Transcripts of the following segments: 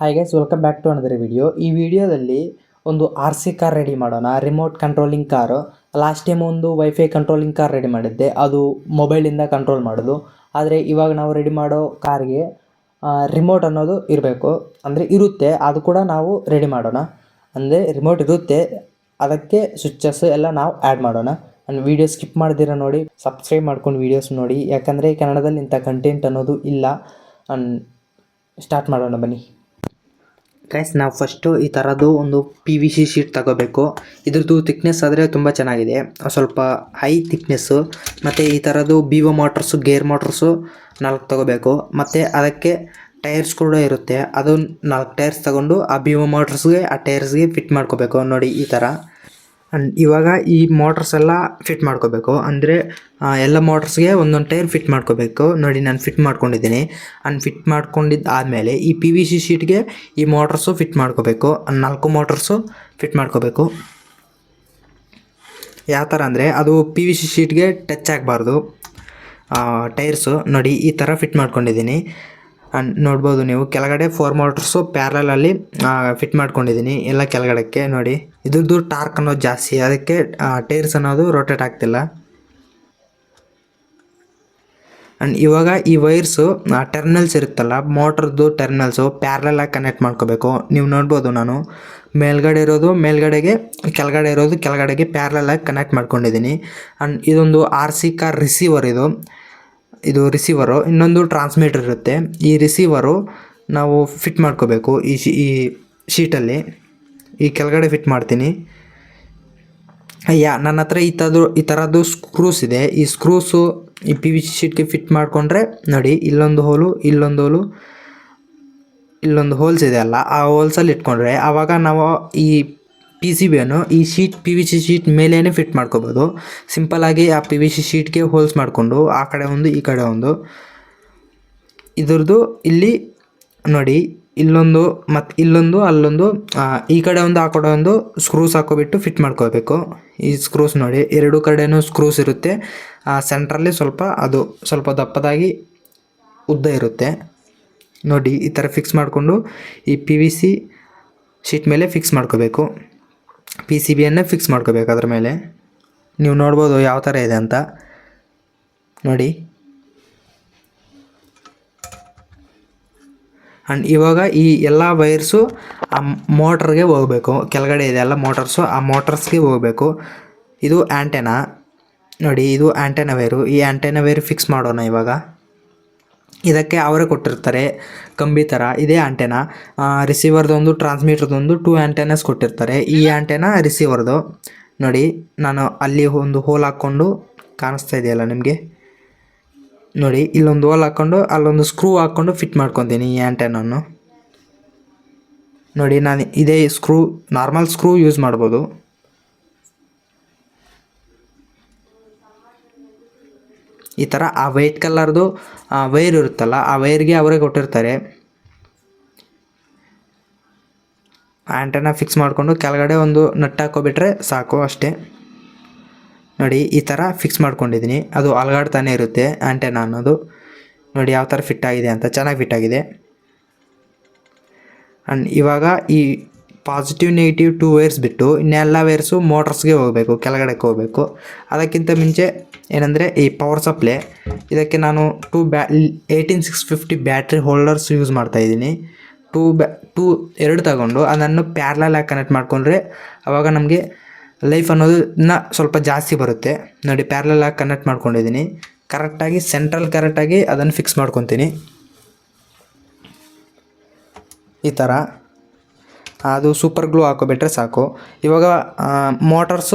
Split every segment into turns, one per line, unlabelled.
Hi guys, welcome back to another video. ಈ ವಿಡಿಯೋದಲ್ಲಿ ಒಂದು RC ಕಾರ್ ರೆಡಿ ಮಾಡೋಣ. Remote controlling car. Last time ಒಂದು ವೈಫೈ ಕಂಟ್ರೋಲಿಂಗ್ ಕಾರ್ ರೆಡಿ ಮಾಡಿದ್ದೆ, ಅದು ಮೊಬೈಲಿಂದ ಕಂಟ್ರೋಲ್ ಮಾಡೋದು. ಆದರೆ ಇವಾಗ ನಾವು ರೆಡಿ ಮಾಡೋ ಕಾರ್ಗೆ ರಿಮೋಟ್ ಅನ್ನೋದು ಇರಬೇಕು, ಅಂದರೆ ಇರುತ್ತೆ, ಅದು ಕೂಡ ನಾವು ರೆಡಿ ಮಾಡೋಣ. ಅಂದರೆ ರಿಮೋಟ್ ಇರುತ್ತೆ, ಅದಕ್ಕೆ ಸ್ವಿಚಸ್ ಎಲ್ಲ ನಾವು ಆ್ಯಡ್ ಮಾಡೋಣ. ನನ್ನ ವೀಡಿಯೋ ಸ್ಕಿಪ್ ಮಾಡ್ದಿರ ನೋಡಿ, ಸಬ್ಸ್ಕ್ರೈಬ್ ಮಾಡ್ಕೊಂಡು ವೀಡಿಯೋಸ್ ನೋಡಿ, ಯಾಕಂದರೆ ಕನ್ನಡದಲ್ಲಿ ಇಂಥ ಕಂಟೆಂಟ್ ಅನ್ನೋದು ಇಲ್ಲ. ಸ್ಟಾರ್ಟ್ ಮಾಡೋಣ ಬನ್ನಿ ಗೈಸ್. ನಾವು ಫಸ್ಟು ಈ ಥರದ್ದು ಒಂದು PVC ಶೀಟ್ ತಗೋಬೇಕು. ಇದ್ರದ್ದು ಥಿಕ್ನೆಸ್ ಆದರೆ ತುಂಬ ಚೆನ್ನಾಗಿದೆ, ಸ್ವಲ್ಪ ಹೈ ಥಿಕ್ನೆಸ್ಸು. ಮತ್ತು ಈ ಥರದ್ದು BO ಮೋಟರ್ಸು, ಗೇರ್ ಮೋಟರ್ಸು 4 ತಗೋಬೇಕು. ಮತ್ತು ಅದಕ್ಕೆ ಟೈರ್ಸ್ ಕೂಡ ಇರುತ್ತೆ, ಅದು 4 ಟೈರ್ಸ್ ತಗೊಂಡು ಆ BO ಮೋಟರ್ಸ್ಗೆ, ಆ ಟೈರ್ಸ್ಗೆ ಫಿಟ್ ಮಾಡ್ಕೋಬೇಕು. ನೋಡಿ ಈ ಥರ. ಇವಾಗ ಈ ಮೋಟರ್ಸ್ ಎಲ್ಲ ಫಿಟ್ ಮಾಡ್ಕೋಬೇಕು, ಅಂದರೆ ಎಲ್ಲ ಮೋಟರ್ಸ್ಗೆ ಒಂದೊಂದು ಟೈರ್ ಫಿಟ್ ಮಾಡ್ಕೋಬೇಕು. ನೋಡಿ ನಾನು ಫಿಟ್ ಮಾಡ್ಕೊಂಡಿದ್ದೀನಿ. ಫಿಟ್ ಮಾಡ್ಕೊಂಡಿದ್ದು ಆದಮೇಲೆ ಈ PVC ಶೀಟ್ಗೆ ಈ ಮೋಟರ್ಸು ಫಿಟ್ ಮಾಡ್ಕೋಬೇಕು. 4 ಮೋಟರ್ಸು ಫಿಟ್ ಮಾಡ್ಕೋಬೇಕು. ಯಾವ ಥರ ಅಂದರೆ ಅದು PVC ಶೀಟ್ಗೆ ಟಚ್ ಆಗಬಾರ್ದು ಟೈರ್ಸು. ನೋಡಿ ಈ ಥರ ಫಿಟ್ ಮಾಡ್ಕೊಂಡಿದ್ದೀನಿ. ನೋಡ್ಬೋದು ನೀವು, ಕೆಳಗಡೆ 4 ಮೋಟರ್ಸು ಪ್ಯಾರಲಲ್ಲಿ ಫಿಟ್ ಮಾಡ್ಕೊಂಡಿದ್ದೀನಿ ಎಲ್ಲ ಕೆಳಗಡೆಕ್ಕೆ. ನೋಡಿ ಇದ್ರದ್ದು ಟಾರ್ಕ್ ಅನ್ನೋದು ಜಾಸ್ತಿ, ಅದಕ್ಕೆ ಟೈರ್ಸ್ ಅನ್ನೋದು ರೋಟೇಟ್ ಆಗ್ತಿಲ್ಲ. ಇವಾಗ ಈ ವೈರ್ಸು ಟರ್ಮಿನಲ್ಸ್ ಇರುತ್ತಲ್ಲ, ಮೋಟ್ರದ್ದು ಟರ್ಮಿನಲ್ಸು ಪ್ಯಾರಲಾಗಿ ಕನೆಕ್ಟ್ ಮಾಡ್ಕೋಬೇಕು. ನೀವು ನೋಡ್ಬೋದು, ನಾನು ಮೇಲ್ಗಡೆ ಇರೋದು ಮೇಲ್ಗಡೆಗೆ, ಕೆಳಗಡೆ ಇರೋದು ಕೆಳಗಡೆಗೆ ಪ್ಯಾರಲಾಗಿ ಕನೆಕ್ಟ್ ಮಾಡ್ಕೊಂಡಿದ್ದೀನಿ. ಇದೊಂದು RC ಕಾರ್ ರಿಸೀವರ್. ಇದು ರಿಸೀವರು. ಇನ್ನೊಂದು ಟ್ರಾನ್ಸ್ಮಿಟರ್ ಇರುತ್ತೆ. ಈ ರಿಸೀವರು ನಾವು ಫಿಟ್ ಮಾಡ್ಕೋಬೇಕು ಈ ಶೀಟಲ್ಲಿ. ಈ ಕೆಳಗಡೆ ಫಿಟ್ ಮಾಡ್ತೀನಿ. ನನ್ನ ಹತ್ರ ಈ ಥರದ್ದು ಸ್ಕ್ರೂಸ್ ಇದೆ. ಈ ಸ್ಕ್ರೂಸು ಈ PVC ಶೀಟ್ಗೆ ಫಿಟ್ ಮಾಡಿಕೊಂಡ್ರೆ ನೋಡಿ, ಇಲ್ಲೊಂದು ಹೋಲು, ಇಲ್ಲೊಂದು ಹೋಲ್ಸ್ ಇದೆ ಅಲ್ಲ, ಆ ಹೋಲ್ಸಲ್ಲಿ ಇಟ್ಕೊಂಡ್ರೆ ಆವಾಗ ನಾವು ಈ PCBಯನ್ನು ಈ PVC ಶೀಟ್ ಮೇಲೇ ಫಿಟ್ ಮಾಡ್ಕೋಬೋದು. ಸಿಂಪಲ್ಲಾಗಿ ಆ PVC ಶೀಟ್ಗೆ ಹೋಲ್ಸ್ ಮಾಡಿಕೊಂಡು ಆ ಕಡೆ ಒಂದು, ಈ ಕಡೆ ಒಂದು, ಇದ್ರದ್ದು ಇಲ್ಲಿ ನೋಡಿ ಇಲ್ಲೊಂದು ಮತ್ತು ಇಲ್ಲೊಂದು, ಅಲ್ಲೊಂದು, ಈ ಕಡೆ ಒಂದು, ಆ ಕಡೆ ಒಂದು ಸ್ಕ್ರೂಸ್ ಹಾಕೋಬಿಟ್ಟು ಫಿಟ್ ಮಾಡ್ಕೋಬೇಕು. ಈ ಸ್ಕ್ರೂಸ್ ನೋಡಿ, ಎರಡು ಕಡೆಯೂ ಸ್ಕ್ರೂಸ್ ಇರುತ್ತೆ. ಸೆಂಟ್ರಲ್ಲಿ ಅದು ಸ್ವಲ್ಪ ದಪ್ಪದಾಗಿ ಉದ್ದ ಇರುತ್ತೆ. ನೋಡಿ ಈ ಥರ ಫಿಕ್ಸ್ ಮಾಡಿಕೊಂಡು ಈ PVC ಶೀಟ್ ಮೇಲೆ ಫಿಕ್ಸ್ ಮಾಡ್ಕೋಬೇಕು. PCBಯನ್ನು ಫಿಕ್ಸ್ ಮಾಡ್ಕೋಬೇಕು ಅದ್ರ ಮೇಲೆ. ನೀವು ನೋಡ್ಬೋದು ಯಾವ ಥರ ಇದೆ ಅಂತ. ನೋಡಿ ಇವಾಗ ಈ ಎಲ್ಲ ವೈರ್ಸು ಆ ಮೋಟ್ರಿಗೆ ಹೋಗಬೇಕು. ಕೆಳಗಡೆ ಇದೆ ಎಲ್ಲ ಮೋಟರ್ಸು, ಆ ಮೋಟರ್ಸ್ಗೆ ಹೋಗಬೇಕು. ಇದು ಆ್ಯಂಟೆನಾ. ನೋಡಿ ಇದು ಆ್ಯಂಟೆನಾ ವೈರು. ಈ ಆ್ಯಂಟೆನಾ ವೈರು ಫಿಕ್ಸ್ ಮಾಡೋಣ ಇವಾಗ. ಇದಕ್ಕೆ ಅವರೇ ಕೊಟ್ಟಿರ್ತಾರೆ ಕಂಬಿ ಥರ. ಇದೇ ಆ್ಯಂಟೆನಾ. ರಿಸೀವರ್ದೊಂದು, ಟ್ರಾನ್ಸ್ಮಿಟರ್ದೊಂದು 2 ಆ್ಯಂಟೆನಾಸ್ ಕೊಟ್ಟಿರ್ತಾರೆ. ಈ ಆ್ಯಂಟೆನಾ ರಿಸೀವರ್ದು. ನೋಡಿ ನಾನು ಅಲ್ಲಿ ಒಂದು ಹೋಲ್ ಹಾಕ್ಕೊಂಡು, ಕಾಣಿಸ್ತಾ ಇದೆಯಲ್ಲ ನಿಮಗೆ, ನೋಡಿ ಇಲ್ಲೊಂದು ಹೋಲ್ ಹಾಕ್ಕೊಂಡು ಅಲ್ಲೊಂದು ಸ್ಕ್ರೂ ಹಾಕ್ಕೊಂಡು ಫಿಟ್ ಮಾಡ್ಕೊತೀನಿ ಈ ಆ್ಯಂಟೆನನ್ನು. ನೋಡಿ ನಾನು ಇದೇ ಸ್ಕ್ರೂ, ನಾರ್ಮಲ್ ಸ್ಕ್ರೂ ಯೂಸ್ ಮಾಡ್ಬೋದು. ಈ ಥರ ಆ ವೈಟ್ ಕಲರ್ದು ವೈರ್ ಇರುತ್ತಲ್ಲ, ಆ ವೈರ್ಗೆ ಅವರೇ ಕೊಟ್ಟಿರ್ತಾರೆ. ಆ್ಯಂಟೆನಾ ಫಿಕ್ಸ್ ಮಾಡಿಕೊಂಡು ಕೆಳಗಡೆ ಒಂದು ನಟ್ ಹಾಕೋಬಿಟ್ರೆ ಸಾಕು, ಅಷ್ಟೇ. ನೋಡಿ ಈ ಥರ ಫಿಕ್ಸ್ ಮಾಡ್ಕೊಂಡಿದ್ದೀನಿ. ಅದು ಅಲಗಾಡ್ತಾನೆ ಇರುತ್ತೆ ಆ್ಯಂಟೆನಾ ಅನ್ನೋದು. ನೋಡಿ ಯಾವ ಥರ ಫಿಟ್ ಆಗಿದೆ ಅಂತ, ಚೆನ್ನಾಗಿ ಫಿಟ್ ಆಗಿದೆ. ಇವಾಗ ಈ ಪಾಸಿಟಿವ್ ನೆಗೆಟಿವ್ 2 ವೈರ್ಸ್ ಬಿಟ್ಟು ಇನ್ನೆಲ್ಲ ವೈರ್ಸು ಮೋಟರ್ಸ್ಗೆ ಹೋಗಬೇಕು, ಕೆಳಗಡೆಗೆ ಹೋಗಬೇಕು. ಅದಕ್ಕಿಂತ ಮುಂಚೆ ಏನಂದರೆ ಈ ಪವರ್ ಸಪ್ಲೈ, ಇದಕ್ಕೆ ನಾನು 18650 ಬ್ಯಾಟ್ರಿ ಹೋಲ್ಡರ್ಸ್ ಯೂಸ್ ಮಾಡ್ತಾಯಿದ್ದೀನಿ. 2 ತಗೊಂಡು ಅದನ್ನು ಪ್ಯಾರಲಾಗಿ ಕನೆಕ್ಟ್ ಮಾಡಿಕೊಂಡ್ರೆ ಆವಾಗ ನಮಗೆ ಲೈಫ್ ಅನ್ನೋದು ಇನ್ನೂ ಸ್ವಲ್ಪ ಜಾಸ್ತಿ ಬರುತ್ತೆ. ನೋಡಿ ಪ್ಯಾರಲಾಗಿ ಕನೆಕ್ಟ್ ಮಾಡ್ಕೊಂಡಿದ್ದೀನಿ. ಕರೆಕ್ಟಾಗಿ ಕರೆಕ್ಟಾಗಿ ಅದನ್ನು ಫಿಕ್ಸ್ ಮಾಡ್ಕೊತೀನಿ ಈ ಥರ. ಅದು ಸೂಪರ್ ಗ್ಲೂ ಹಾಕೋಬಿಟ್ರೆ ಸಾಕು. ಇವಾಗ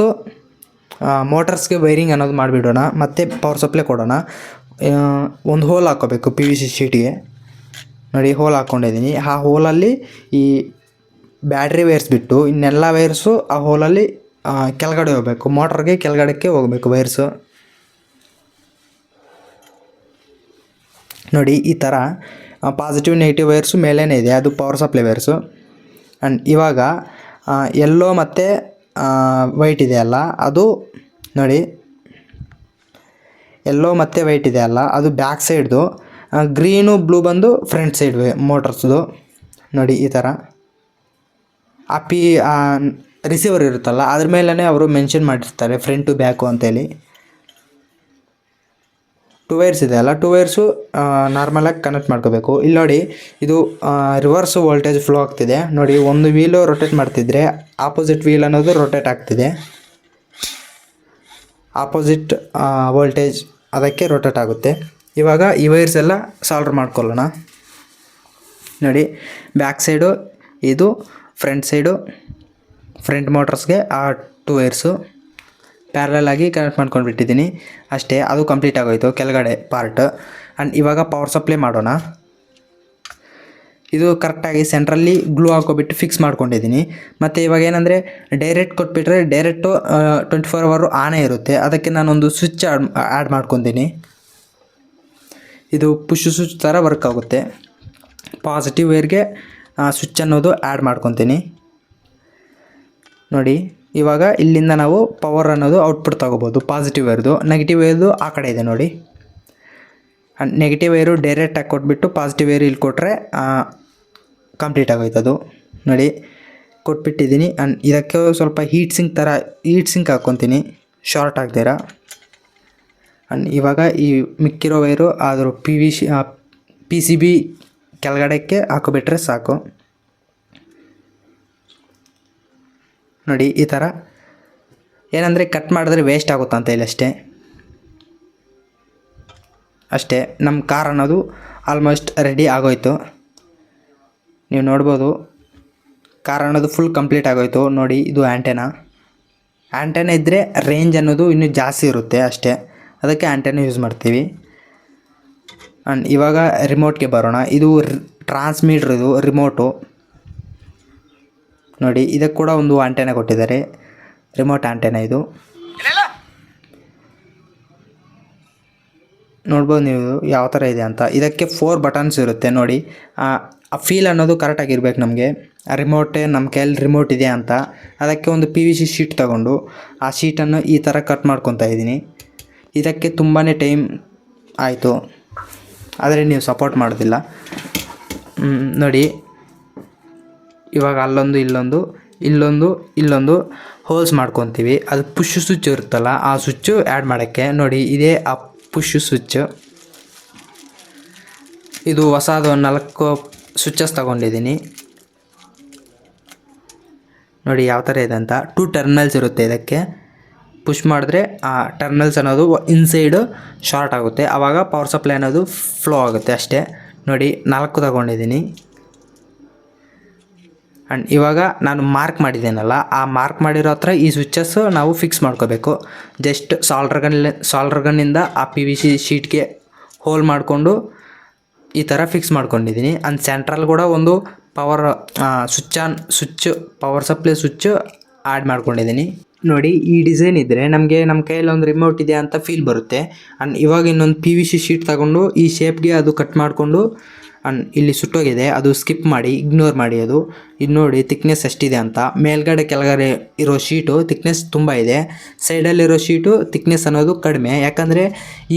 ಮೋಟರ್ಸ್ಗೆ ವೈರಿಂಗ್ ಅನ್ನೋದು ಮಾಡಿಬಿಡೋಣ, ಮತ್ತು ಪವರ್ ಸಪ್ಲೈ ಕೊಡೋಣ. ಒಂದು ಹೋಲ್ ಹಾಕ್ಕೋಬೇಕು PVC ಶೀಟ್ಗೆ. ನೋಡಿ ಹೋಲ್ ಹಾಕ್ಕೊಂಡಿದ್ದೀನಿ. ಆ ಹೋಲಲ್ಲಿ ಈ ಬ್ಯಾಟ್ರಿ ವೈರ್ಸ್ ಬಿಟ್ಟು ಇನ್ನೆಲ್ಲ ವೈರ್ಸು ಆ ಹೋಲಲ್ಲಿ ಕೆಳಗಡೆ ಹೋಗಬೇಕು. ಮೋಟ್ರಿಗೆ ಕೆಳಗಡೆಗೆ ಹೋಗಬೇಕು ವೈರ್ಸು. ನೋಡಿ ಈ ಥರ ಪಾಸಿಟಿವ್ ನೆಗೆಟಿವ್ ವೈರ್ಸು ಮೇಲೇ ಇದೆ, ಅದು ಪವರ್ ಸಪ್ಲೈ ವೈರ್ಸು. ಇವಾಗ ಯೆಲ್ಲೋ ಮತ್ತು ವೈಟ್ ಇದೆಯಲ್ಲ, ಅದು ನೋಡಿ ಯೆಲ್ಲೋ ಮತ್ತು ವೈಟ್ ಇದೆಯಲ್ಲ, ಅದು ಬ್ಯಾಕ್ ಸೈಡ್ದು. ಗ್ರೀನು ಬ್ಲೂ ಬಂದು ಫ್ರಂಟ್ ಸೈಡ್ ಮೋಟರ್ಸ್ದು. ನೋಡಿ ಈ ಥರ ಆ ರಿಸೀವರ್ ಇರುತ್ತಲ್ಲ ಅದ್ರ ಮೇಲೇ ಅವರು ಮೆನ್ಷನ್ ಮಾಡಿರ್ತಾರೆ ಫ್ರಂಟ್ ಟು ಬ್ಯಾಕು ಅಂತೇಳಿ. 2 ವೈರ್ಸ್ ಇದೆ ಅಲ್ಲ, 2 ವೈರ್ಸು ನಾರ್ಮಲಾಗಿ ಕನೆಕ್ಟ್ ಮಾಡ್ಕೋಬೇಕು. ಇಲ್ಲಿ ನೋಡಿ ಇದು ರಿವರ್ಸ್ ವೋಲ್ಟೇಜ್ ಫ್ಲೋ ಆಗ್ತಿದೆ ನೋಡಿ. ಒಂದು ವೀಲು ರೊಟೇಟ್ ಮಾಡ್ತಿದ್ರೆ ಆಪೋಸಿಟ್ ವೀಲ್ ಅನ್ನೋದು ರೊಟೇಟ್ ಆಗ್ತಿದೆ. ಆಪೋಸಿಟ್ ವೋಲ್ಟೇಜ್ ಅದಕ್ಕೆ ರೊಟೇಟ್ ಆಗುತ್ತೆ. ಇವಾಗ ಈ ವೈರ್ಸ್ ಎಲ್ಲ ಸಾಲ್ಡ್ರ್ ಮಾಡ್ಕೊಳ್ಳೋಣ. ನೋಡಿ ಬ್ಯಾಕ್ ಸೈಡು ಇದು, ಫ್ರಂಟ್ ಸೈಡು ಫ್ರಂಟ್ ಮೋಟರ್ಸ್ಗೆ ಆ 2 ವೈರ್ಸು ಪ್ಯಾರಲಲ್ ಆಗಿ ಕನೆಕ್ಟ್ ಮಾಡ್ಕೊಂಡು ಬಿಟ್ಟಿದ್ದೀನಿ ಅಷ್ಟೇ. ಅದು ಕಂಪ್ಲೀಟ್ ಆಗೋಯಿತು ಕೆಳಗಡೆ ಪಾರ್ಟ್. ಆ್ಯಂಡ್ ಇವಾಗ ಪವರ್ ಸಪ್ಲೈ ಮಾಡೋಣ. ಇದು ಕರೆಕ್ಟಾಗಿ ಸೆಂಟ್ರಲ್ಲಿ ಗ್ಲೂ ಹಾಕೋಬಿಟ್ಟು ಫಿಕ್ಸ್ ಮಾಡ್ಕೊಂಡಿದ್ದೀನಿ. ಮತ್ತು ಇವಾಗ ಏನಂದರೆ ಡೈರೆಕ್ಟ್ ಕೊಟ್ಬಿಟ್ರೆ ಡೈರೆಕ್ಟು 24 ಅವರ್ ಆನೇ ಇರುತ್ತೆ. ಅದಕ್ಕೆ ನಾನೊಂದು ಸ್ವಿಚ್ ಆ್ಯಡ್ ಮಾಡ್ಕೊತೀನಿ. ಇದು ಪುಷ್ ಸ್ವಿಚ್ ಥರ ವರ್ಕ್ ಆಗುತ್ತೆ. ಪಾಸಿಟಿವ್ ವೈರ್ಗೆ ಸ್ವಿಚ್ ಅನ್ನೋದು ಆ್ಯಡ್ ಮಾಡ್ಕೊತೀನಿ ನೋಡಿ. ಇವಾಗ ಇಲ್ಲಿಂದ ನಾವು ಪವರ್ ಅನ್ನೋದು ಔಟ್ಪುಟ್ ತೊಗೋಬೋದು. ಪಾಸಿಟಿವ್ ವೈರ್ದು, ನೆಗೆಟಿವ್ ವೈರ್ದು ಆ ಕಡೆ ಇದೆ ನೋಡಿ. ನೆಗೆಟಿವ್ ವೈರು ಡೈರೆಕ್ಟಾಗಿ ಕೊಟ್ಬಿಟ್ಟು ಪಾಸಿಟಿವ್ ವೈರ್ ಇಲ್ಲಿ ಕೊಟ್ಟರೆ ಕಂಪ್ಲೀಟ್ ಆಗೋಯ್ತದು ನೋಡಿ. ಕೊಟ್ಬಿಟ್ಟಿದ್ದೀನಿ. ಆ್ಯಂಡ್ ಇದಕ್ಕೆ ಸ್ವಲ್ಪ ಹೀಟ್ ಸಿಂಕ್ ಹಾಕ್ಕೊತೀನಿ ಶಾರ್ಟ್ ಆಗ್ದಿರ. ಆ್ಯಂಡ್ ಇವಾಗ ಈ ಮಿಕ್ಕಿರೋ ವೈರು ಆದರೂ PCB ಕೆಳಗಡೆಕ್ಕೆ ಹಾಕೋಬಿಟ್ರೆ ಸಾಕು ನೋಡಿ. ಈ ಥರ ಏನಂದರೆ ಕಟ್ ಮಾಡಿದ್ರೆ ವೇಸ್ಟ್ ಆಗುತ್ತಂತ ಇಲ್ಲ ಅಷ್ಟೇ. ನಮ್ಮ ಕಾರ್ ಅನ್ನೋದು ಆಲ್ಮೋಸ್ಟ್ ರೆಡಿ ಆಗೋಯ್ತು. ನೀವು ನೋಡ್ಬೋದು ಕಾರ್ ಅನ್ನೋದು ಫುಲ್ ಕಂಪ್ಲೀಟ್ ಆಗೋಯ್ತು ನೋಡಿ. ಇದು ಆ್ಯಂಟೆನಾ ಇದ್ದರೆ ರೇಂಜ್ ಅನ್ನೋದು ಇನ್ನೂ ಜಾಸ್ತಿ ಇರುತ್ತೆ ಅಷ್ಟೇ. ಅದಕ್ಕೆ ಆ್ಯಂಟೆನಾ ಯೂಸ್ ಮಾಡ್ತೀವಿ. ಆ್ಯಂಡ್ ಇವಾಗ ರಿಮೋಟ್ಗೆ ಬರೋಣ. ಇದು ಟ್ರಾನ್ಸ್ಮಿಟರ್, ಇದು ರಿಮೋಟು ನೋಡಿ. ಇದಕ್ಕೆ ಕೂಡ ಒಂದು ಆಂಟೆನಾ ಕೊಟ್ಟಿದ್ದಾರೆ, ರಿಮೋಟ್ ಆಂಟೆನಾ. ಇದು ನೋಡ್ಬೋದು ನೀವು ಯಾವ ಥರ ಇದೆ ಅಂತ. ಇದಕ್ಕೆ 4 ಬಟನ್ಸ್ ಇರುತ್ತೆ ನೋಡಿ. ಆ ಫೀಲ್ ಅನ್ನೋದು ಕರೆಕ್ಟಾಗಿರ್ಬೇಕು ನಮಗೆ. ಆ ರಿಮೋಟೇ ನಮ್ಮ ಕೈಯಲ್ಲಿ ರಿಮೋಟ್ ಇದೆ ಅಂತ. ಅದಕ್ಕೆ ಒಂದು PVC ಶೀಟ್ ತಗೊಂಡು ಆ ಶೀಟನ್ನು ಈ ಥರ ಕಟ್ ಮಾಡ್ಕೊತಾ ಇದ್ದೀನಿ. ಇದಕ್ಕೆ ತುಂಬಾ ಟೈಮ್ ಆಯಿತು, ಆದರೆ ನೀವು ಸಪೋರ್ಟ್ ಮಾಡೋದಿಲ್ಲ ನೋಡಿ. ಇವಾಗ ಅಲ್ಲೊಂದು ಇಲ್ಲೊಂದು ಹೋಲ್ಸ್ ಮಾಡ್ಕೊತೀವಿ. ಅದು ಪುಷ್ ಸ್ವಿಚ್ ಇರುತ್ತಲ್ಲ ಆ ಸ್ವಿಚ್ಚು ಆ್ಯಡ್ ಮಾಡೋಕ್ಕೆ ನೋಡಿ. ಇದೇ ಆ ಪುಷ್ ಸ್ವಿಚ್. ಇದು ಹೊಸದು 4 ಸ್ವಿಚಸ್ ತಗೊಂಡಿದ್ದೀನಿ ನೋಡಿ ಯಾವ ಥರ ಇದೆ ಅಂತ. 2 ಟರ್ಮಿನಲ್ಸ್ ಇರುತ್ತೆ ಇದಕ್ಕೆ. ಪುಷ್ ಮಾಡಿದ್ರೆ ಆ ಟರ್ಮಿನಲ್ಸ್ ಅನ್ನೋದು ಇನ್ಸೈಡು ಶಾರ್ಟ್ ಆಗುತ್ತೆ. ಆವಾಗ ಪವರ್ ಸಪ್ಲೈ ಅನ್ನೋದು ಫ್ಲೋ ಆಗುತ್ತೆ ಅಷ್ಟೇ ನೋಡಿ. 4 ತಗೊಂಡಿದ್ದೀನಿ. ಆ್ಯಂಡ್ ಇವಾಗ ನಾನು ಮಾರ್ಕ್ ಮಾಡಿದ್ದೇನಲ್ಲ ಆ ಮಾರ್ಕ್ ಮಾಡಿರೋ ಹತ್ರ ಈ ಸ್ವಿಚಸ್ ನಾವು ಫಿಕ್ಸ್ ಮಾಡ್ಕೋಬೇಕು. ಜಸ್ಟ್ ಸಾಲ್ಡ್ರ್ ಗನ್ನಿಂದ ಆ PVC ಶೀಟ್ಗೆ ಹೋಲ್ ಮಾಡಿಕೊಂಡು ಈ ಥರ ಫಿಕ್ಸ್ ಮಾಡ್ಕೊಂಡಿದ್ದೀನಿ. ಆ್ಯಂಡ್ ಸೆಂಟ್ರಲ್ ಕೂಡ ಒಂದು ಪವರ್ ಸಪ್ಲೈ ಸ್ವಿಚ್ ಆ್ಯಡ್ ಮಾಡ್ಕೊಂಡಿದ್ದೀನಿ ನೋಡಿ. ಈ ಡಿಸೈನ್ ಇದ್ದರೆ ನಮಗೆ ನಮ್ಮ ಕೈಯಲ್ಲಿ ಒಂದು ರಿಮೋಟ್ ಇದೆ ಅಂತ ಫೀಲ್ ಬರುತ್ತೆ. ಆ್ಯಂಡ್ ಇವಾಗ ಇನ್ನೊಂದು PVC ಶೀಟ್ ತಗೊಂಡು ಈ ಶೇಪ್ಗೆ ಅದು ಕಟ್ ಮಾಡಿಕೊಂಡು ಆ್ಯಂಡ್ ಇಲ್ಲಿ ಸುಟ್ಟೋಗಿದೆ ಅದು ಸ್ಕಿಪ್ ಮಾಡಿ ಇಗ್ನೋರ್ ಮಾಡಿ. ಅದು ಇದು ನೋಡಿ ತಿಕ್ನೆಸ್ ಎಷ್ಟಿದೆ ಅಂತ. ಮೇಲ್ಗಡೆ ಕೆಳಗಡೆ ಇರೋ ಶೀಟು ತಿಕ್ನೆಸ್ ತುಂಬ ಇದೆ, ಸೈಡಲ್ಲಿರೋ ಶೀಟು ತಿಕ್ನೆಸ್ ಅನ್ನೋದು ಕಡಿಮೆ. ಯಾಕಂದರೆ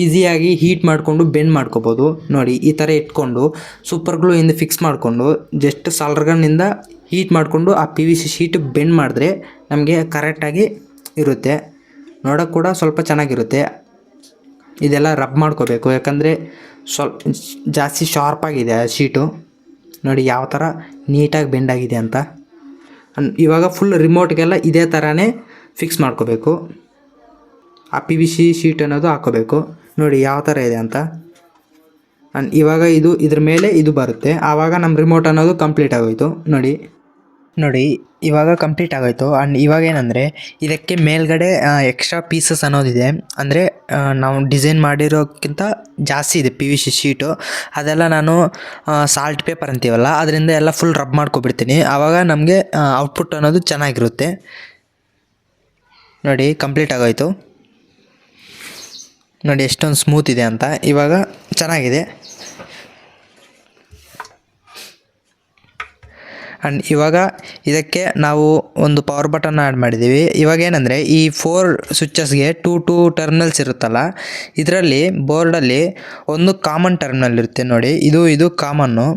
ಈಸಿಯಾಗಿ ಹೀಟ್ ಮಾಡಿಕೊಂಡು ಬೆಂಡ್ ಮಾಡ್ಕೋಬೋದು ನೋಡಿ. ಈ ಥರ ಇಟ್ಕೊಂಡು ಸೂಪರ್ ಗ್ಲೂ ಇಂದ ಫಿಕ್ಸ್ ಮಾಡಿಕೊಂಡು ಜಸ್ಟ್ ಸಾಲ್ಡರ್ ಗನ್ನಿಂದ ಹೀಟ್ ಮಾಡಿಕೊಂಡು ಆ PVC ಶೀಟ್ ಬೆಂಡ್ ಮಾಡಿದ್ರೆ ನಮಗೆ ಕರೆಕ್ಟಾಗಿ ಇರುತ್ತೆ. ನೋಡೋಕ್ಕೆ ಕೂಡ ಸ್ವಲ್ಪ ಚೆನ್ನಾಗಿರುತ್ತೆ. ಇದೆಲ್ಲ ರಬ್ ಮಾಡ್ಕೋಬೇಕು, ಯಾಕಂದರೆ ಜಾಸ್ತಿ ಶಾರ್ಪಾಗಿದೆ ಆ ಶೀಟು ನೋಡಿ ಯಾವ ಥರ ನೀಟಾಗಿ ಬೆಂಡ್ ಆಗಿದೆ ಅಂತ. ಇವಾಗ ಫುಲ್ ರಿಮೋಟ್ಗೆಲ್ಲ ಇದೇ ಥರನೇ ಫಿಕ್ಸ್ ಮಾಡ್ಕೋಬೇಕು. ಆ PVC ಶೀಟ್ ಅನ್ನೋದು ಹಾಕೋಬೇಕು ನೋಡಿ ಯಾವ ಥರ ಇದೆ ಅಂತ. ಇವಾಗ ಇದ್ರ ಮೇಲೆ ಇದು ಬರುತ್ತೆ, ಆವಾಗ ನಮ್ಮ ರಿಮೋಟ್ ಅನ್ನೋದು ಕಂಪ್ಲೀಟ್ ಆಗೋಯಿತು ನೋಡಿ ಇವಾಗ ಕಂಪ್ಲೀಟ್ ಆಗೋಯಿತು. ಆ್ಯಂಡ್ ಇವಾಗ ಏನಂದರೆ ಇದಕ್ಕೆ ಮೇಲ್ಗಡೆ ಎಕ್ಸ್ಟ್ರಾ ಪೀಸಸ್ ಅನ್ನೋದಿದೆ. ಅಂದರೆ ನಾವು ಡಿಸೈನ್ ಮಾಡಿರೋಕ್ಕಿಂತ ಜಾಸ್ತಿ ಇದೆ PVC ಶೀಟು. ಅದೆಲ್ಲ ನಾನು ಸಾಲ್ಟ್ ಪೇಪರ್ ಅಂತೀವಲ್ಲ ಅದರಿಂದ ಎಲ್ಲ ಫುಲ್ ರಬ್ ಮಾಡ್ಕೊಬಿಡ್ತೀನಿ. ಆವಾಗ ನಮಗೆ ಔಟ್ಪುಟ್ ಅನ್ನೋದು ಚೆನ್ನಾಗಿರುತ್ತೆ ನೋಡಿ. ಕಂಪ್ಲೀಟ್ ಆಗೋಯಿತು ನೋಡಿ ಎಷ್ಟೊಂದು ಸ್ಮೂತ್ ಇದೆ ಅಂತ. ಇವಾಗ ಚೆನ್ನಾಗಿದೆ. ಆ್ಯಂಡ್ ಇವಾಗ ಇದಕ್ಕೆ ನಾವು ಒಂದು ಪವರ್ ಬಟನ್ ಆ್ಯಡ್ ಮಾಡಿದ್ದೀವಿ. ಇವಾಗ ಏನಂದರೆ ಈ 4 ಸ್ವಿಚಸ್ಗೆ 2 ಟರ್ಮಿನಲ್ಸ್ ಇರುತ್ತಲ್ಲ, ಇದರಲ್ಲಿ ಬೋರ್ಡಲ್ಲಿ ಒಂದು ಕಾಮನ್ ಟರ್ಮಿನಲ್ ಇರುತ್ತೆ ನೋಡಿ. ಇದು ಕಾಮನ್ನು.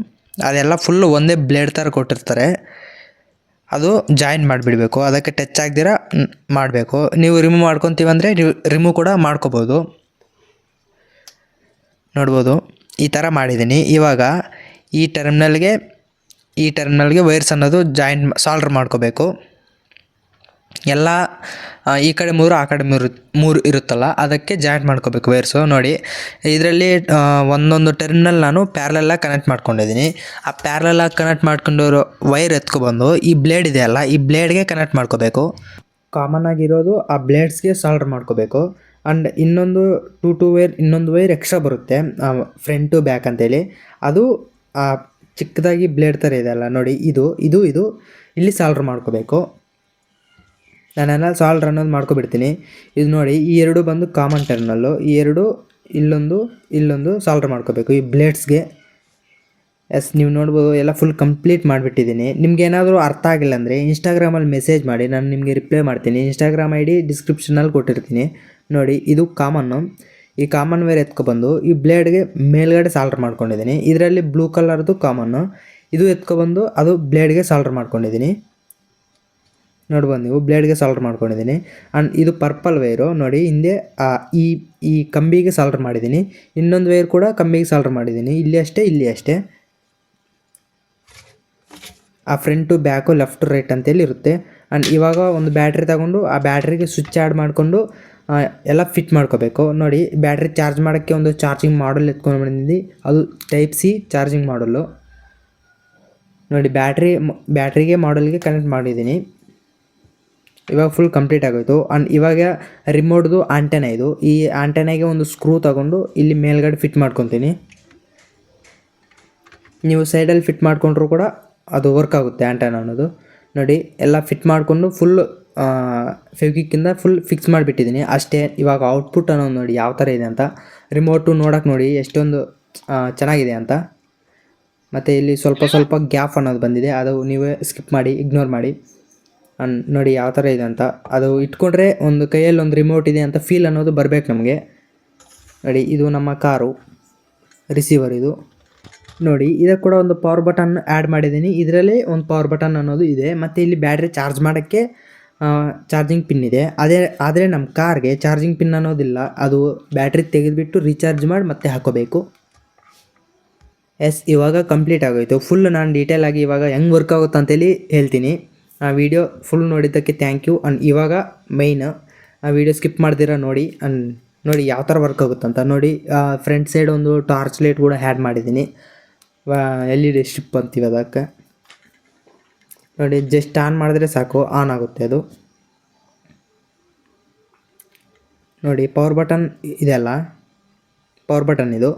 ಅದೆಲ್ಲ ಫುಲ್ಲು ಒಂದೇ ಬ್ಲೇಡ್ ಥರ ಕೊಟ್ಟಿರ್ತಾರೆ, ಅದು ಜಾಯಿನ್ ಮಾಡಿಬಿಡಬೇಕು. ಅದಕ್ಕೆ ಟಚ್ ಆಗ್ದಿರ ಮಾಡಬೇಕು. ನೀವು ರಿಮೂವ್ ಮಾಡ್ಕೊತೀವಂದರೆ ನೀವು ರಿಮೂವ್ ಕೂಡ ಮಾಡ್ಕೋಬೋದು. ನೋಡ್ಬೋದು ಈ ಥರ ಮಾಡಿದ್ದೀನಿ. ಇವಾಗ ಈ ಟರ್ಮಿನಲ್ಗೆ ವೈರ್ಸ್ ಅನ್ನೋದು ಸಾಲ್ಡ್ರ್ ಮಾಡ್ಕೋಬೇಕು. ಎಲ್ಲ ಈ ಕಡೆ 3 ಆ ಕಡೆ 3 ಇರುತ್ತಲ್ಲ, ಅದಕ್ಕೆ ಜಾಯಿಂಟ್ ಮಾಡ್ಕೋಬೇಕು ವೈರ್ಸು. ನೋಡಿ ಇದರಲ್ಲಿ ಒಂದೊಂದು ಟರ್ಮಿನಲ್ ನಾನು ಪ್ಯಾರಲಲ್ಲಾಗಿ ಕನೆಕ್ಟ್ ಮಾಡ್ಕೊಂಡಿದ್ದೀನಿ. ಆ ಪ್ಯಾರಲಲ್ಲಾಗಿ ಕನೆಕ್ಟ್ ಮಾಡ್ಕೊಂಡಿರೋ ವೈರ್ ಎತ್ಕೊಬಂದು ಈ ಬ್ಲೇಡ್ ಇದೆಯಲ್ಲ, ಈ ಬ್ಲೇಡ್ಗೆ ಕನೆಕ್ಟ್ ಮಾಡ್ಕೋಬೇಕು. ಕಾಮನ್ ಆಗಿರೋದು ಆ ಬ್ಲೇಡ್ಸ್ಗೆ ಸಾಲ್ಡ್ರ್ ಮಾಡ್ಕೋಬೇಕು. ಆ್ಯಂಡ್ ಇನ್ನೊಂದು 2 ವೈರ್, ಇನ್ನೊಂದು ವೈರ್ ಎಕ್ಸ್ಟ್ರಾ ಬರುತ್ತೆ ಫ್ರಂಟು ಬ್ಯಾಕ್ ಅಂತೇಳಿ, ಅದು ಚಿಕ್ಕದಾಗಿ ಬ್ಲೇಡ್ ಥರ ಇದೆಯಲ್ಲ ನೋಡಿ, ಇದು ಇಲ್ಲಿ ಸಾಲ್ಡ್ರ್ ಮಾಡ್ಕೋಬೇಕು. ನಾನೆಲ್ಲ ಸಾಲ್ಡ್ರ್ ಅನ್ನೋದು ಮಾಡ್ಕೊಬಿಡ್ತೀನಿ. ಇದು ನೋಡಿ, ಈ 2 ಬಂದು ಕಾಮನ್ ಟರ್ಮಿನಲ್ಲು, ಈ 2 ಇಲ್ಲೊಂದು ಸಾಲ್ಡ್ರ್ ಮಾಡ್ಕೋಬೇಕು ಈ ಬ್ಲೇಡ್ಸ್ಗೆ. ನೀವು ನೋಡ್ಬೋದು ಎಲ್ಲ ಫುಲ್ ಕಂಪ್ಲೀಟ್ ಮಾಡಿಬಿಟ್ಟಿದ್ದೀನಿ. ನಿಮ್ಗೆ ಏನಾದರೂ ಅರ್ಥ ಆಗಿಲ್ಲ ಅಂದರೆ ಇನ್ಸ್ಟಾಗ್ರಾಮಲ್ಲಿ ಮೆಸೇಜ್ ಮಾಡಿ, ನಾನು ನಿಮಗೆ ರಿಪ್ಲೈ ಮಾಡ್ತೀನಿ. ಇನ್ಸ್ಟಾಗ್ರಾಮ್ ID ಡಿಸ್ಕ್ರಿಪ್ಷನಲ್ಲಿ ಕೊಟ್ಟಿರ್ತೀನಿ ನೋಡಿ. ಇದು ಕಾಮನ್ನು. ಈ ಕಾಮನ್ ವೈರ್ ಎತ್ಕೊಬಂದು ಈ ಬ್ಲೇಡ್ಗೆ ಮೇಲ್ಗಡೆ ಸಾಲ್ಡ್ರ್ ಮಾಡ್ಕೊಂಡಿದ್ದೀನಿ. ಇದರಲ್ಲಿ ಬ್ಲೂ ಕಲರ್ದು ಕಾಮನ್ನು, ಇದು ಎತ್ಕೊಬಂದು ಅದು ಬ್ಲೇಡ್ಗೆ ಸಾಲ್ಡ್ರ್ ಮಾಡ್ಕೊಂಡಿದ್ದೀನಿ. ನೋಡ್ಬೋದು ನೀವು, ಬ್ಲೇಡ್ಗೆ ಸಾಲ್ಡ್ರ್ ಮಾಡ್ಕೊಂಡಿದ್ದೀನಿ. ಆ್ಯಂಡ್ ಇದು ಪರ್ಪಲ್ ವೈರು ನೋಡಿ, ಹಿಂದೆ ಈ ಕಂಬಿಗೆ ಸಾಲ್ಡ್ರ್ ಮಾಡಿದ್ದೀನಿ. ಇನ್ನೊಂದು ವೈರ್ ಕೂಡ ಕಂಬಿಗೆ ಸಾಲ್ಡ್ರ್ ಮಾಡಿದ್ದೀನಿ, ಇಲ್ಲಿ ಅಷ್ಟೇ. ಆ ಫ್ರಂಟು ಬ್ಯಾಕು ಲೆಫ್ಟ್ ರೈಟ್ ಅಂತೇಳಿ ಇರುತ್ತೆ. ಆ್ಯಂಡ್ ಇವಾಗ ಒಂದು ಬ್ಯಾಟ್ರಿ ತಗೊಂಡು ಆ ಬ್ಯಾಟ್ರಿಗೆ ಸ್ವಿಚ್ ಆ್ಯಡ್ ಮಾಡಿಕೊಂಡು ಎಲ್ಲ ಫಿಟ್ ಮಾಡ್ಕೋಬೇಕು. ನೋಡಿ ಬ್ಯಾಟ್ರಿ ಚಾರ್ಜ್ ಮಾಡೋಕ್ಕೆ ಒಂದು ಚಾರ್ಜಿಂಗ್ ಮಾಡಲ್ ಎತ್ಕೊಂಡು ಬಂದಿದ್ದೀನಿ, ಅದು ಟೈಪ್ C ಚಾರ್ಜಿಂಗ್ ಮಾಡಲು. ನೋಡಿ ಬ್ಯಾಟ್ರಿಗೆ ಮಾಡಲ್ಗೆ ಕನೆಕ್ಟ್ ಮಾಡಿದ್ದೀನಿ. ಇವಾಗ ಫುಲ್ ಕಂಪ್ಲೀಟ್ ಆಗೋಯಿತು. ಆ್ಯಂಡ್ ಇವಾಗ ರಿಮೋಟ್ದು ಆಂಟೆನ ಇದು. ಈ ಆಂಟೆನಾಗೆ ಒಂದು ಸ್ಕ್ರೂ ತಗೊಂಡು ಇಲ್ಲಿ ಮೇಲ್ಗಡೆ ಫಿಟ್ ಮಾಡ್ಕೊತೀನಿ. ನೀವು ಸೈಡಲ್ಲಿ ಫಿಟ್ ಮಾಡಿಕೊಂಡ್ರೂ ಕೂಡ ಅದು ವರ್ಕ್ ಆಗುತ್ತೆ ಆಂಟೆನ ಅನ್ನೋದು. ನೋಡಿ ಎಲ್ಲ ಫಿಟ್ ಮಾಡಿಕೊಂಡು ಫುಲ್ ಫೆವಿಕ್ವಿಕ್ಕಿಂದ ಫುಲ್ ಫಿಕ್ಸ್ ಮಾಡಿಬಿಟ್ಟಿದ್ದೀನಿ ಅಷ್ಟೇ. ಇವಾಗ ಔಟ್ಪುಟ್ ಅನ್ನೋದು ನೋಡಿ ಯಾವ ಥರ ಇದೆ ಅಂತ. ರಿಮೋಟು ನೋಡೋಕೆ ನೋಡಿ ಎಷ್ಟೊಂದು ಚೆನ್ನಾಗಿದೆ ಅಂತ. ಮತ್ತು ಇಲ್ಲಿ ಸ್ವಲ್ಪ ಗ್ಯಾಪ್ ಅನ್ನೋದು ಬಂದಿದೆ, ಅದು ನೀವೇ ಸ್ಕಿಪ್ ಮಾಡಿ, ಇಗ್ನೋರ್ ಮಾಡಿ. ನೋಡಿ ಯಾವ ಥರ ಇದೆ ಅಂತ. ಅದು ಇಟ್ಕೊಂಡ್ರೆ ಒಂದು ಕೈಯಲ್ಲಿ ಒಂದು ರಿಮೋಟ್ ಇದೆ ಅಂತ ಫೀಲ್ ಅನ್ನೋದು ಬರಬೇಕು ನಮಗೆ. ನೋಡಿ ಇದು ನಮ್ಮ ಕಾರು ರಿಸೀವರ್ ಇದು. ನೋಡಿ ಇದಕ್ಕೆ ಕೂಡ ಒಂದು ಪವರ್ ಬಟನ್ ಆ್ಯಡ್ ಮಾಡಿದ್ದೀನಿ. ಇದರಲ್ಲಿ ಒಂದು ಪವರ್ ಬಟನ್ ಅನ್ನೋದು ಇದೆ. ಮತ್ತು ಇಲ್ಲಿ ಬ್ಯಾಟ್ರಿ ಚಾರ್ಜ್ ಮಾಡೋಕ್ಕೆ ಚಾರ್ಜಿಂಗ್ ಪಿನ್ ಇದೆ. ಆದರೆ ನಮ್ಮ ಕಾರ್ಗೆ ಚಾರ್ಜಿಂಗ್ ಪಿನ್ ಅನ್ನೋದಿಲ್ಲ, ಅದು ಬ್ಯಾಟ್ರಿ ತೆಗೆದುಬಿಟ್ಟು ರೀಚಾರ್ಜ್ ಮಾಡಿ ಮತ್ತೆ ಹಾಕೋಬೇಕು. ಇವಾಗ ಕಂಪ್ಲೀಟ್ ಆಗೋಯಿತು. ಫುಲ್ ನಾನು ಡೀಟೇಲಾಗಿ ಇವಾಗ ಹೆಂಗೆ ವರ್ಕ್ ಆಗುತ್ತೆ ಅಂತೇಳಿ ಹೇಳ್ತೀನಿ. ಆ ವಿಡಿಯೋ ಫುಲ್ ನೋಡಿದ್ದಕ್ಕೆ ಥ್ಯಾಂಕ್ ಯು. ಆ್ಯಂಡ್ ಇವಾಗ ಮೈನ್ ಆ ವಿಡಿಯೋ ಸ್ಕಿಪ್ ಮಾಡ್ದಿರ ನೋಡಿ. ಆ್ಯಂಡ್ ನೋಡಿ ಯಾವ ಥರ ವರ್ಕ್ ಆಗುತ್ತಂತ ನೋಡಿ. ಫ್ರಂಟ್ ಸೈಡ್ ಒಂದು ಟಾರ್ಚ್ ಲೈಟ್ ಕೂಡ ಆ್ಯಡ್ ಮಾಡಿದ್ದೀನಿ, LED ಸ್ಟ್ರಿಪ್ ಅಂತೀವಿ ಅದಕ್ಕೆ. ನೋಡಿ ಜಸ್ಟ್ ಆನ್ ಮಾಡಿದ್ರೆ ಸಾಕು, ಆನ್ ಆಗುತ್ತೆ ಅದು. ನೋಡಿ ಪವರ್ ಬಟನ್ ಇದೆಯಲ್ಲ, ಪವರ್ ಬಟನ್ ಇದು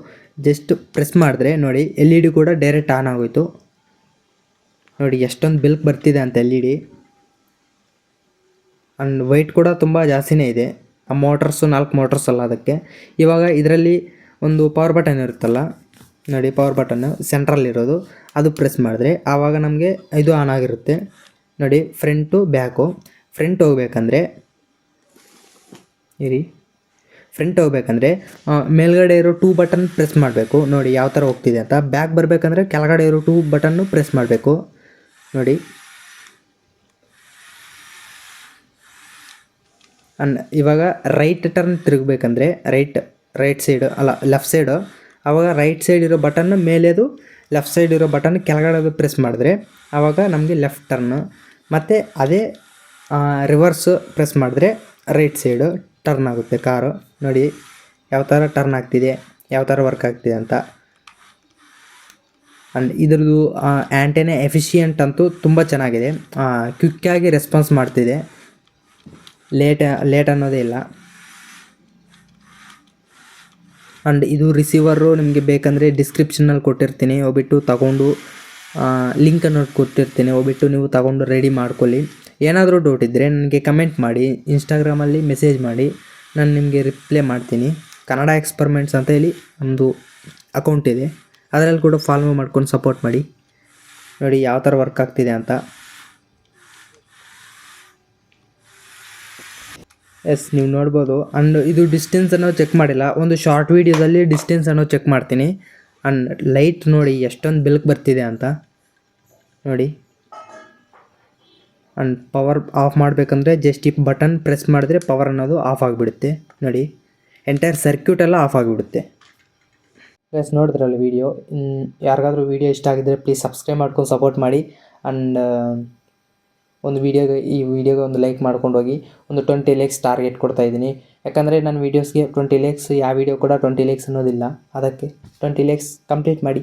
ಜಸ್ಟ್ ಪ್ರೆಸ್ ಮಾಡಿದ್ರೆ ನೋಡಿ LED ಕೂಡ ಡೈರೆಕ್ಟ್ ಆನ್ ಆಗೋಯಿತು. ನೋಡಿ ಎಷ್ಟೊಂದು ಬೆಲ್ಕ್ ಬರ್ತಿದೆ ಅಂತ LED. ಆ್ಯಂಡ್ ವೈಟ್ ಕೂಡ ತುಂಬ ಜಾಸ್ತಿನೇ ಇದೆ. ಆ ಮೋಟರ್ಸು 4 ಮೋಟರ್ಸ್ ಅಲ್ಲ ಅದಕ್ಕೆ. ಇವಾಗ ಇದರಲ್ಲಿ ಒಂದು ಪವರ್ ಬಟನ್ ಇರುತ್ತಲ್ಲ ನೋಡಿ, ಪವರ್ ಬಟನ್ನು ಸೆಂಟ್ರಲ್ಲಿರೋದು, ಅದು ಪ್ರೆಸ್ ಮಾಡಿದ್ರೆ ಆವಾಗ ನಮಗೆ ಇದು ಆನ್ ಆಗಿರುತ್ತೆ. ನೋಡಿ ಫ್ರಂಟು ಬ್ಯಾಕು. ಫ್ರಂಟ್ ಹೋಗ್ಬೇಕಂದ್ರೆ ಮೇಲ್ಗಡೆ ಇರೋ 2 ಬಟನ್ ಪ್ರೆಸ್ ಮಾಡಬೇಕು. ನೋಡಿ ಯಾವ ಥರ ಹೋಗ್ತಿದೆ ಅಂತ. ಬ್ಯಾಕ್ ಬರಬೇಕಂದ್ರೆ ಕೆಳಗಡೆ ಇರೋ 2 ಬಟನ್ನು ಪ್ರೆಸ್ ಮಾಡಬೇಕು ನೋಡಿ. ಇವಾಗ ರೈಟ್ ಟರ್ನ್ ತಿರುಗಬೇಕಂದ್ರೆ ರೈಟ್ ಸೈಡು ಅಲ್ಲ ಲೆಫ್ಟ್ ಸೈಡು, ಆವಾಗ ರೈಟ್ ಸೈಡ್ ಇರೋ ಬಟನ್ನು ಮೇಲೆದು, ಲೆಫ್ಟ್ ಸೈಡ್ ಇರೋ ಬಟನ್ ಕೆಳಗಡೆ ಪ್ರೆಸ್ ಮಾಡಿದ್ರೆ ಆವಾಗ ನಮಗೆ ಲೆಫ್ಟ್ ಟರ್ನು. ಮತ್ತು ಅದೇ ರಿವರ್ಸ್ ಪ್ರೆಸ್ ಮಾಡಿದ್ರೆ ರೈಟ್ ಸೈಡು ಟರ್ನ್ ಆಗುತ್ತೆ ಕಾರು. ನೋಡಿ ಯಾವ ಥರ ಟರ್ನ್ ಆಗ್ತಿದೆ, ಯಾವ ಥರ ವರ್ಕ್ ಆಗ್ತಿದೆ ಅಂತ. ಆ್ಯಂಡ್ ಇದ್ರದ್ದು ಆ್ಯಂಟೆನಾ ಎಫಿಷಿಯೆಂಟ್ ಅಂತೂ ತುಂಬ ಚೆನ್ನಾಗಿದೆ, ಕ್ವಿಕ್ಕಾಗಿ ರೆಸ್ಪಾನ್ಸ್ ಮಾಡ್ತಿದೆ, ಲೇಟ್ ಅನ್ನೋದೇ ಇಲ್ಲ. ಆ್ಯಂಡ್ ಇದು ರಿಸೀವರು ನಿಮಗೆ ಬೇಕಂದರೆ ಡಿಸ್ಕ್ರಿಪ್ಷನಲ್ಲಿ ಕೊಟ್ಟಿರ್ತೀನಿ, ಹೋಗ್ಬಿಟ್ಟು ತಗೊಂಡು ಲಿಂಕ್ ಅನ್ನೋದು ಕೊಟ್ಟಿರ್ತೀನಿ, ಹೋಗ್ಬಿಟ್ಟು ನೀವು ತಗೊಂಡು ರೆಡಿ ಮಾಡ್ಕೊಳ್ಳಿ. ಏನಾದರೂ ಡೌಟ್ ಇದ್ದರೆ ನನಗೆ ಕಮೆಂಟ್ ಮಾಡಿ, ಇನ್ಸ್ಟಾಗ್ರಾಮಲ್ಲಿ ಮೆಸೇಜ್ ಮಾಡಿ, ನಾನು ನಿಮಗೆ ರಿಪ್ಲೈ ಮಾಡ್ತೀನಿ. ಕನ್ನಡ ಎಕ್ಸ್ಪರಿಮೆಂಟ್ಸ್ ಅಂತ ಹೇಳಿ ಒಂದು ಅಕೌಂಟ್ ಇದೆ, ಅದರಲ್ಲಿ ಕೂಡ ಫಾಲೋ ಮಾಡ್ಕೊಂಡು ಸಪೋರ್ಟ್ ಮಾಡಿ. ನೋಡಿ ಯಾವ ಥರ ವರ್ಕ್ ಆಗ್ತಿದೆ ಅಂತ. ನೀವು ನೋಡ್ಬೋದು. ಆ್ಯಂಡ್ ಇದು ಡಿಸ್ಟೆನ್ಸ್ ಅನ್ನೋ ಚೆಕ್ ಮಾಡಿಲ್ಲ, ಒಂದು ಶಾರ್ಟ್ ವೀಡಿಯೋದಲ್ಲಿ ಡಿಸ್ಟೆನ್ಸ್ ಅನ್ನೋ ಚೆಕ್ ಮಾಡ್ತೀನಿ. ಆ್ಯಂಡ್ ಲೈಟ್ ನೋಡಿ ಎಷ್ಟೊಂದು ಬೆಳಕು ಬರ್ತಿದೆ ಅಂತ ನೋಡಿ. ಆ್ಯಂಡ್ ಪವರ್ ಆಫ್ ಮಾಡಬೇಕಂದ್ರೆ ಜಸ್ಟ್ ಈ ಬಟನ್ ಪ್ರೆಸ್ ಮಾಡಿದ್ರೆ ಪವರ್ ಅನ್ನೋದು ಆಫ್ ಆಗಿಬಿಡುತ್ತೆ ನೋಡಿ. ಎಂಟೈರ್ ಸರ್ಕ್ಯೂಟ್ ಎಲ್ಲ ಆಫ್ ಆಗಿಬಿಡುತ್ತೆ. ಗೈಸ್ ನೋಡಿದ್ರಲ್ಲ ವೀಡಿಯೋ. ಯಾರಿಗಾದ್ರೂ ವೀಡಿಯೋ ಇಷ್ಟ ಆಗಿದ್ದರೆ ಪ್ಲೀಸ್ ಸಬ್ಸ್ಕ್ರೈಬ್ ಮಾಡ್ಕೊಂಡು ಸಪೋರ್ಟ್ ಮಾಡಿ. ಆ್ಯಂಡ್ ಈ ವಿಡಿಯೋಗೆ ಒಂದು ಲೈಕ್ ಮಾಡ್ಕೊಂಡು ಹೋಗಿ. ಒಂದು 20 ಲೈಕ್ಸ್ ಟಾರ್ಗೆಟ್ ಕೊಡ್ತಾಯಿದ್ದೀನಿ. ಯಾಕಂದರೆ ನನ್ನ ವೀಡಿಯೋಸ್ಗೆ 20 ಲೈಕ್ಸ್ ಯಾವ ವೀಡಿಯೋ ಕೂಡ 20 ಲೈಕ್ಸ್ ಅನ್ನೋದಿಲ್ಲ. ಅದಕ್ಕೆ 20 ಲೈಕ್ಸ್ ಕಂಪ್ಲೀಟ್ ಮಾಡಿ.